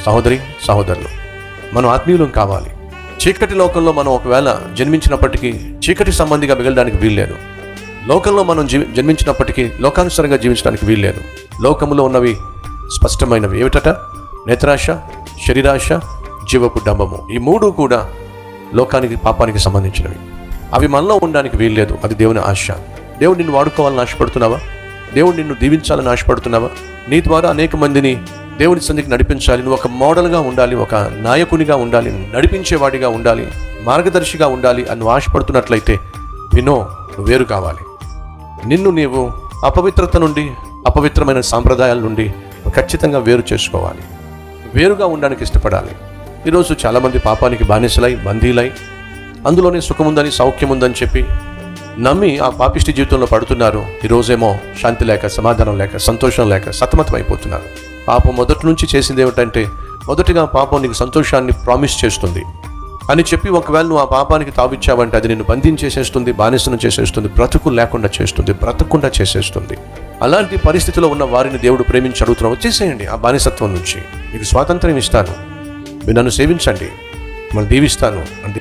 సహోదరి సహోదరులు, మనం ఆత్మీయులం కావాలి. చీకటి లోకంలో మనం ఒకవేళ జన్మించినప్పటికీ చీకటి సంబంధిగా మిగలడానికి వీల్లేదు. లోకంలో మనం జన్మించినప్పటికీ లోకానుసారంగా జీవించడానికి వీల్లేదు. లోకములో ఉన్నవి స్పష్టమైనవి ఏమిటట? నేత్రాశ, శరీరాశ, జీవపు డంబము. ఈ మూడు కూడా లోకానికి, పాపానికి సంబంధించినవి. అవి మనలో ఉండడానికి వీల్లేదు. అది దేవుని ఆశ. దేవుడు నిన్ను వాడుకోవాలని ఆశపడుతున్నావా? దేవుడు నిన్ను దీవించాలని ఆశపడుతున్నావా? నీ ద్వారా అనేక మందిని దేవుని సన్నిధికి నడిపించాలి. నువ్వు ఒక మోడల్గా ఉండాలి, ఒక నాయకునిగా ఉండాలి, నడిపించేవాడిగా ఉండాలి, మార్గదర్శిగా ఉండాలి అని నువ్వు ఆశపడుతున్నట్లయితే నువ్వు వేరు కావాలి. నిన్ను నీవు అపవిత్రత నుండి, అపవిత్రమైన సాంప్రదాయాల నుండి ఖచ్చితంగా వేరు చేసుకోవాలి. వేరుగా ఉండడానికి ఇష్టపడాలి. ఈరోజు చాలామంది పాపానికి బానిసలై, బందీలై, అందులోనే సుఖముందని, సౌఖ్యముందని చెప్పి నమ్మి ఆ పాపిష్టి జీవితంలో పడుతున్నారు. ఈరోజేమో శాంతి లేక, సమాధానం లేక, సంతోషం లేక సతమతం అయిపోతున్నారు. పాపం మొదటి నుంచి చేసింది ఏమిటంటే, మొదటిగా పాపం నీకు సంతోషాన్ని ప్రామిస్ చేస్తుంది అని చెప్పి ఒకవేళ నువ్వు ఆ పాపానికి తావిచ్చావంటే అది నిన్ను బంధించేసేస్తుంది, బానిసను చేసేస్తుంది, బ్రతుకు లేకుండా చేస్తుంది, బ్రతకకుండా చేసేస్తుంది. అలాంటి పరిస్థితిలో ఉన్న వారిని దేవుడు ప్రేమించి అడుగుతున్నావు, వచ్చేసేయండి ఆ బానిసత్వం నుంచి, మీకు స్వాతంత్రం ఇస్తాను, మీరు నన్ను సేవించండి, మిమ్మల్ని దీవిస్తాను అంటే